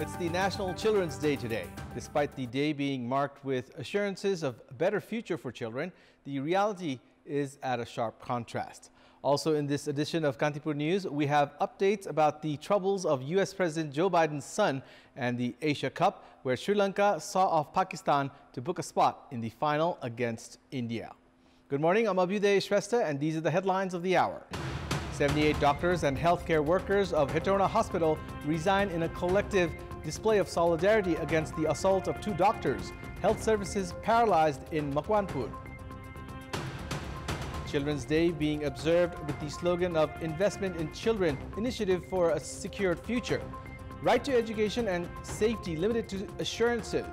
It's the National Children's Day today. Despite the day being marked with assurances of a better future for children, the reality is at a sharp contrast. Also in this edition of Kantipur News, we have updates about the troubles of U.S. President Joe Biden's son and the Asia Cup, where Sri Lanka saw off Pakistan to book a spot in the final against India. Good morning, I'm Abhyuday Shrestha, and these are the headlines of the hour. 78 doctors and healthcare workers of Hetona Hospital resigned in a collective display of solidarity against the assault of two doctors. Health services paralyzed in Makwanpur. Children's Day being observed with the slogan of Investment in Children, Initiative for a Secured Future. Right to education and safety limited to assurances.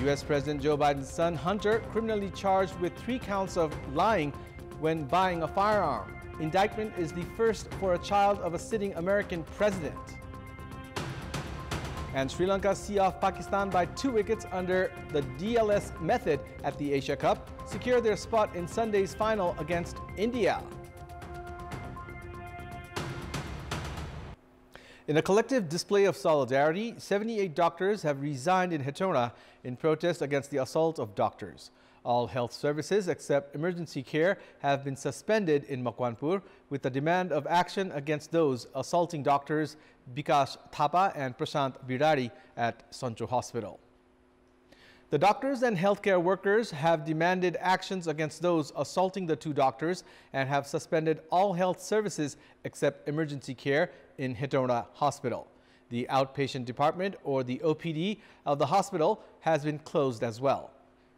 U.S. President Joe Biden's son, Hunter, criminally charged with 3 counts of lying when buying a firearm. Indictment is the first for a child of a sitting American president. And Sri Lanka see off Pakistan by 2 wickets under the DLS method at the Asia Cup, secure their spot in Sunday's final against India. In a collective display of solidarity, 78 doctors have resigned in Hetona in protest against the assault of doctors. All health services except emergency care have been suspended in Makwanpur with the demand of action against those assaulting doctors Bikash Thapa and Prashant Birari at Sancho Hospital. The doctors and healthcare workers have demanded actions against those assaulting the 2 doctors and have suspended all health services except emergency care in Hetona Hospital. The outpatient department, or the OPD, of the hospital has been closed as well.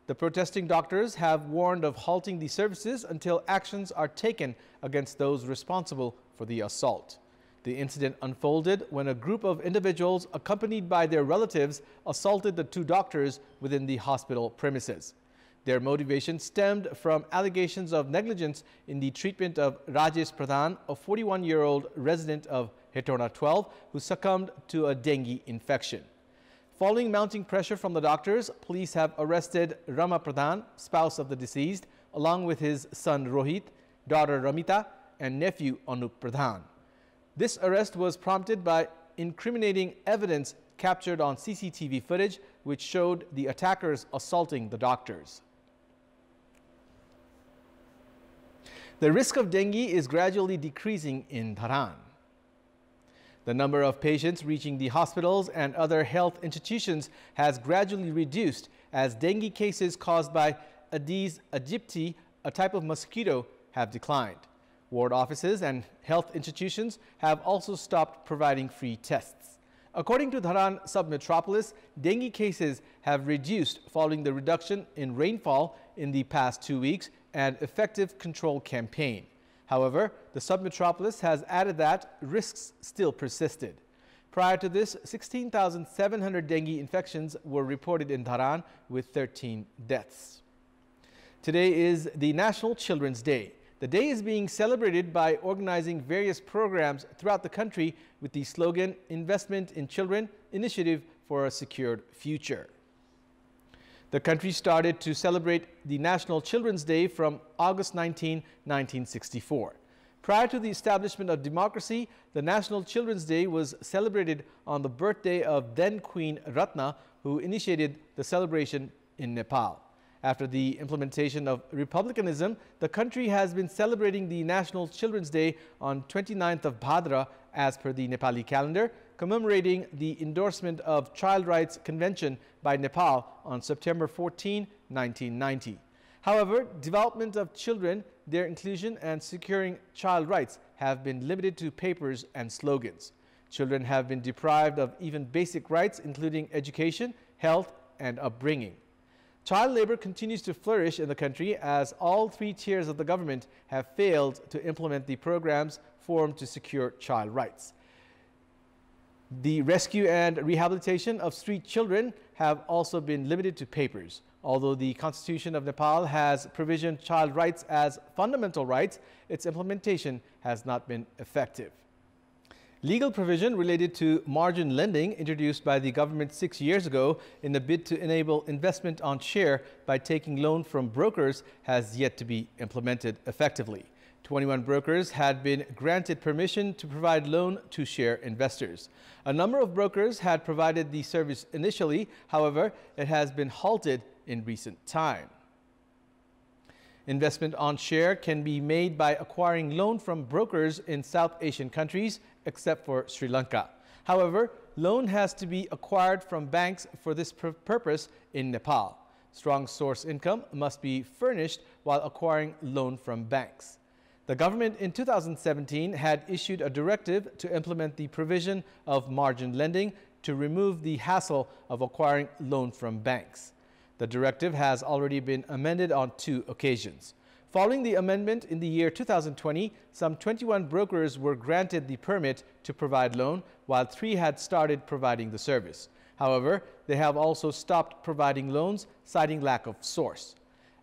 The protesting doctors have warned of halting the services until actions are taken against those responsible for the assault. The incident unfolded when a group of individuals accompanied by their relatives assaulted the 2 doctors within the hospital premises. Their motivation stemmed from allegations of negligence in the treatment of Rajesh Pradhan, a 41-year-old resident of Hetona 12, who succumbed to a dengue infection. Following mounting pressure from the doctors, police have arrested Rama Pradhan, spouse of the deceased, along with his son Rohit, daughter Ramita, and nephew Anup Pradhan. This arrest was prompted by incriminating evidence captured on CCTV footage, which showed the attackers assaulting the doctors. The risk of dengue is gradually decreasing in Dharan. The number of patients reaching the hospitals and other health institutions has gradually reduced as dengue cases caused by Aedes aegypti, a type of mosquito, have declined. Ward offices and health institutions have also stopped providing free tests. According to Dharan Submetropolis, dengue cases have reduced following the reduction in rainfall in the past 2 weeks and effective control campaign. However, the submetropolis has added that risks still persisted. Prior to this, 16,700 dengue infections were reported in Dharan, with 13 deaths. Today is the National Children's Day. The day is being celebrated by organizing various programs throughout the country with the slogan Investment in Children, Initiative for a Secured Future. The country started to celebrate the National Children's Day from August 19, 1964. Prior to the establishment of democracy, the National Children's Day was celebrated on the birthday of then Queen Ratna, who initiated the celebration in Nepal. After the implementation of republicanism, the country has been celebrating the National Children's Day on 29th of Bhadra as per the Nepali calendar, commemorating the endorsement of Child Rights Convention by Nepal on September 14, 1990. However, development of children, their inclusion and securing child rights have been limited to papers and slogans. Children have been deprived of even basic rights, including education, health, and upbringing. Child labor continues to flourish in the country as all 3 tiers of the government have failed to implement the programs formed to secure child rights. The rescue and rehabilitation of street children have also been limited to papers. Although the Constitution of Nepal has provisioned child rights as fundamental rights, its implementation has not been effective. Legal provision related to margin lending, introduced by the government 6 years ago in a bid to enable investment on share by taking loan from brokers, has yet to be implemented effectively. 21 brokers had been granted permission to provide loan to share investors. A number of brokers had provided the service initially. However, it has been halted in recent time. Investment on share can be made by acquiring loan from brokers in South Asian countries, except for Sri Lanka. However, loan has to be acquired from banks for this purpose in Nepal. Strong source income must be furnished while acquiring loan from banks. The government in 2017 had issued a directive to implement the provision of margin lending to remove the hassle of acquiring loan from banks. The directive has already been amended on 2 occasions. Following the amendment in the year 2020, some 21 brokers were granted the permit to provide loan, while 3 had started providing the service. However, they have also stopped providing loans, citing lack of source.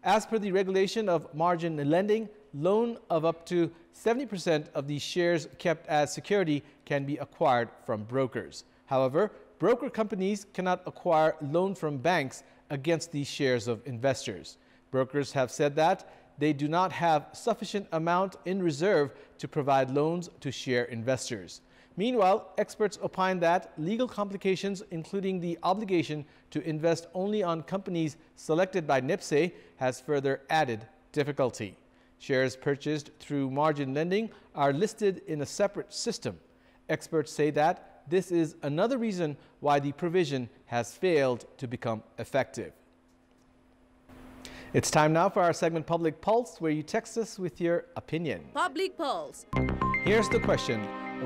As per the regulation of margin lending, loan of up to 70% of the shares kept as security can be acquired from brokers. However, broker companies cannot acquire loan from banks against these shares of investors. Brokers have said that they do not have sufficient amount in reserve to provide loans to share investors. Meanwhile, experts opine that legal complications, including the obligation to invest only on companies selected by NIPSE, has further added difficulty. Shares purchased through margin lending are listed in a separate system. Experts say that this is another reason why the provision has failed to become effective. It's time now for our segment Public Pulse, where you text us with your opinion. Public Pulse. Here's the question.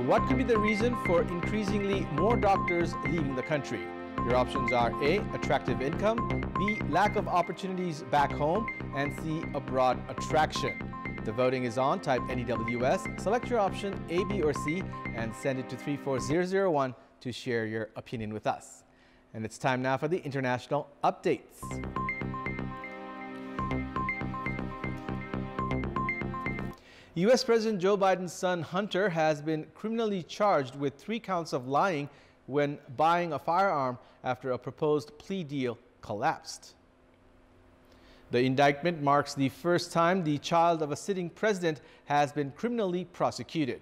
What could be the reason for increasingly more doctors leaving the country? Your options are A, attractive income, B, lack of opportunities back home, and C, abroad attraction. The voting is on. Type NEWS, select your option A, B, or C, and send it to 34001 to share your opinion with us. And it's time now for the international updates. U.S. President Joe Biden's son Hunter has been criminally charged with 3 counts of lying when buying a firearm after a proposed plea deal collapsed. The indictment marks the first time the child of a sitting president has been criminally prosecuted.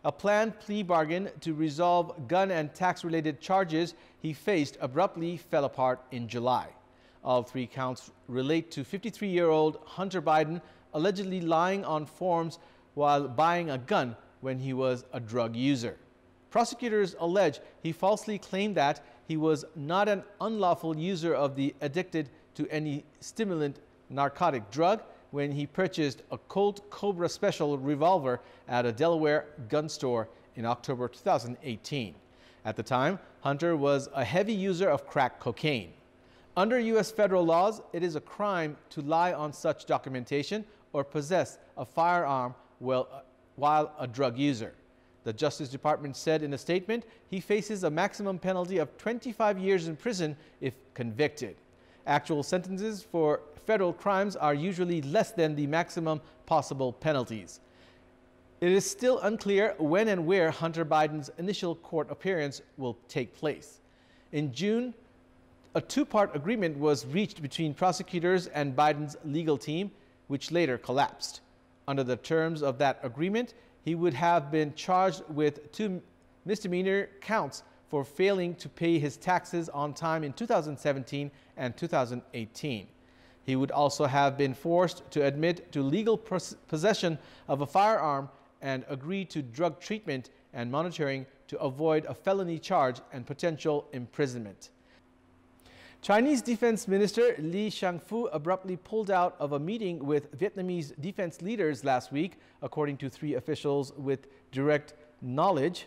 A planned plea bargain to resolve gun and tax-related charges he faced abruptly fell apart in July. All 3 counts relate to 53-year-old Hunter Biden allegedly lying on forms while buying a gun when he was a drug user. Prosecutors allege he falsely claimed that he was not an unlawful user of the addicted to any stimulant narcotic drug when he purchased a Colt Cobra Special revolver at a Delaware gun store in October 2018. At the time, Hunter was a heavy user of crack cocaine. Under U.S. federal laws, it is a crime to lie on such documentation or possess a firearm while a drug user. The Justice Department said in a statement he faces a maximum penalty of 25 years in prison if convicted. Actual sentences for federal crimes are usually less than the maximum possible penalties. It is still unclear when and where Hunter Biden's initial court appearance will take place. In June, a 2-part agreement was reached between prosecutors and Biden's legal team, which later collapsed. Under the terms of that agreement, he would have been charged with 2 misdemeanor counts for failing to pay his taxes on time in 2017 and 2018. He would also have been forced to admit to legal possession of a firearm and agree to drug treatment and monitoring to avoid a felony charge and potential imprisonment. Chinese Defense Minister Li Shangfu abruptly pulled out of a meeting with Vietnamese defense leaders last week, according to 3 officials with direct knowledge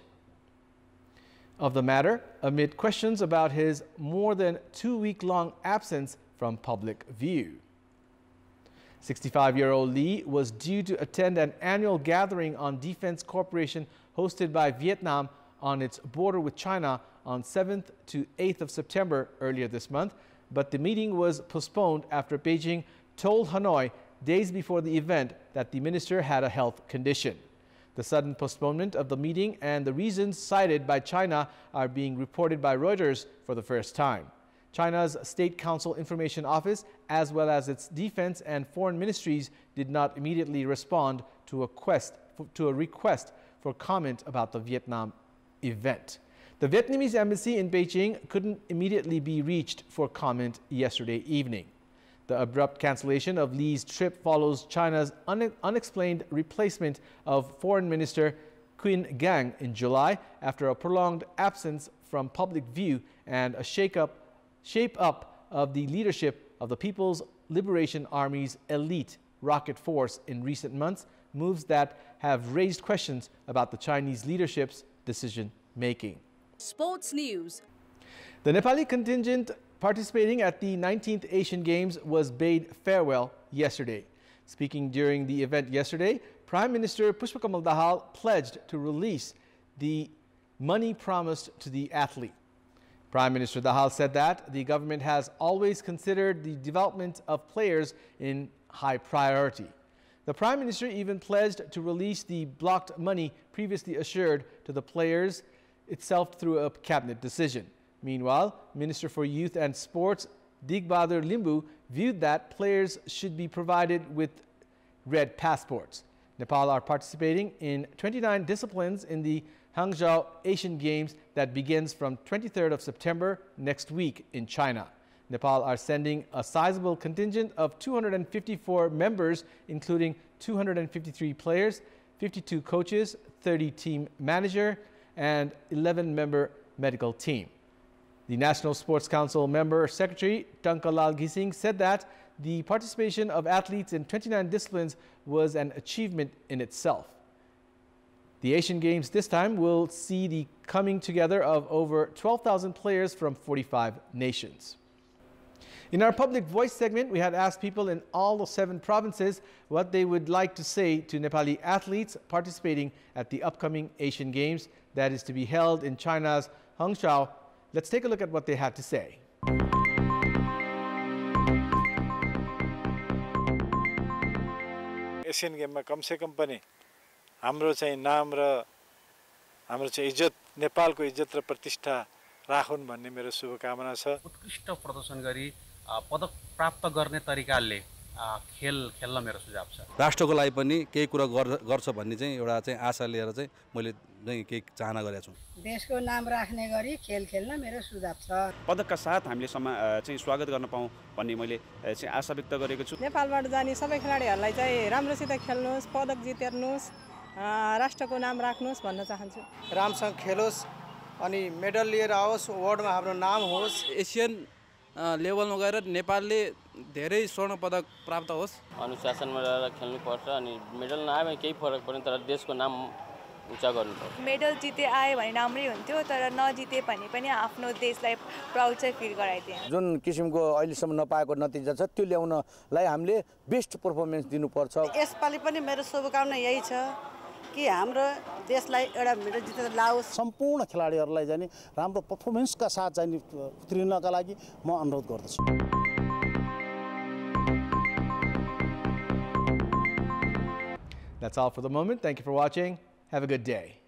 of the matter, amid questions about his more than 2-week-long absence from public view. 65-year-old Li was due to attend an annual gathering on defense cooperation hosted by Vietnam on its border with China on 7th to 8th of September earlier this month, but the meeting was postponed after Beijing told Hanoi days before the event that the minister had a health condition. The sudden postponement of the meeting and the reasons cited by China are being reported by Reuters for the first time. China's State Council Information Office, as well as its defense and foreign ministries, did not immediately respond to a request for comment about the Vietnam event. The Vietnamese embassy in Beijing couldn't immediately be reached for comment yesterday evening. The abrupt cancellation of Lee's trip follows China's unexplained replacement of Foreign Minister Qin Gang in July after a prolonged absence from public view and a shape-up of the leadership of the People's Liberation Army's elite rocket force in recent months, moves that have raised questions about the Chinese leadership's decision-making. Sports news. The Nepali contingent participating at the 19th Asian Games was bade farewell yesterday. Speaking during the event yesterday, Prime Minister Pushpakamal Dahal pledged to release the money promised to the athlete. Prime Minister Dahal said that the government has always considered the development of players in high priority. The Prime Minister even pledged to release the blocked money previously assured to the players itself through a cabinet decision. Meanwhile, Minister for Youth and Sports Digbadur Limbu viewed that players should be provided with red passports. Nepal are participating in 29 disciplines in the Hangzhou Asian Games that begins from 23rd of September next week in China. Nepal are sending a sizable contingent of 254 members, including 253 players, 52 coaches, 30 team manager, and 11-member medical team. The National Sports Council member secretary, Tankalal Gising, said that the participation of athletes in 29 disciplines was an achievement in itself. The Asian Games this time will see the coming together of over 12,000 players from 45 nations. In our Public Voice segment, we had asked people in all the 7 provinces what they would like to say to Nepali athletes participating at the upcoming Asian Games that is to be held in China's Hangzhou. Let's take a look at what they had to say. Asian गेममा कमसेकम पनि हाम्रो चाहिँ नाम र हाम्रो चाहिँ इज्जत नेपालको इज्जत र प्रतिष्ठा राखुन् भन्ने मेरो शुभकामना छ। उत्कृष्ट प्रदर्शन गरी पदक प्राप्त गर्ने तरिकाले खेल खेल्न मेरो सुझाव छ। राष्ट्रको लागि पनि केही कुरा गर्छ भन्ने चाहिँ एउटा चाहिँ आशा लिएर चाहिँ मैले चाहिँ केही चाहना गरेको छु। देशको नाम राख्ने गरी खेल खेल्न मेरो सुझाव छ। पदकका साथ हामीले चाहिँ स्वागत गर्न पाऊँ भन्ने मैले चाहिँ आशा व्यक्त गरेको छु। नेपालबाट जाने सबै खेलाडीहरूलाई चाहिँ राम्रोसित खेल्नुहोस्, पदक जितेर्नुहोस्, राष्ट्रको नाम राख्नुहोस् भन्न चाहन्छु। राम्रोसँग खेलोस् अनि मेडल लिएर आओस्, वर्ल्डमा हाम्रो नाम होस्। एसियन लेभलमा गएर नेपालले धेरै स्वर्ण पदक प्राप्त होस्। अनुशासनमा रहेर खेल्नुपर्छ अनि मेडल नआए भने केही फरक पर्दैन, तर देशको नाम उच्च गर्नुपर्छ। मेडल जिते आए भने राम्रै हुन्थ्यो, तर नजिते भने पनि आफ्नो देशलाई प्राउड चाहिँ फिल गराइदिए। जुन किसिमको अहिलेसम्म नपाएको नतिजा छ त्यो ल्याउनलाई हामीले बेस्ट परफर्मेन्स दिनुपर्छ। यसपालि पनि मेरो शुभकामना यही छ कि हाम्रो देशलाई एउटा मेडल जितेर लाओस्। सम्पूर्ण खेलाडीहरूलाई चाहिँ राम्रो परफर्मेन्सका साथ चाहिँ उत्रिनका लागि म अनुरोध गर्दछु। That's all for the moment. Thank you for watching. Have a good day.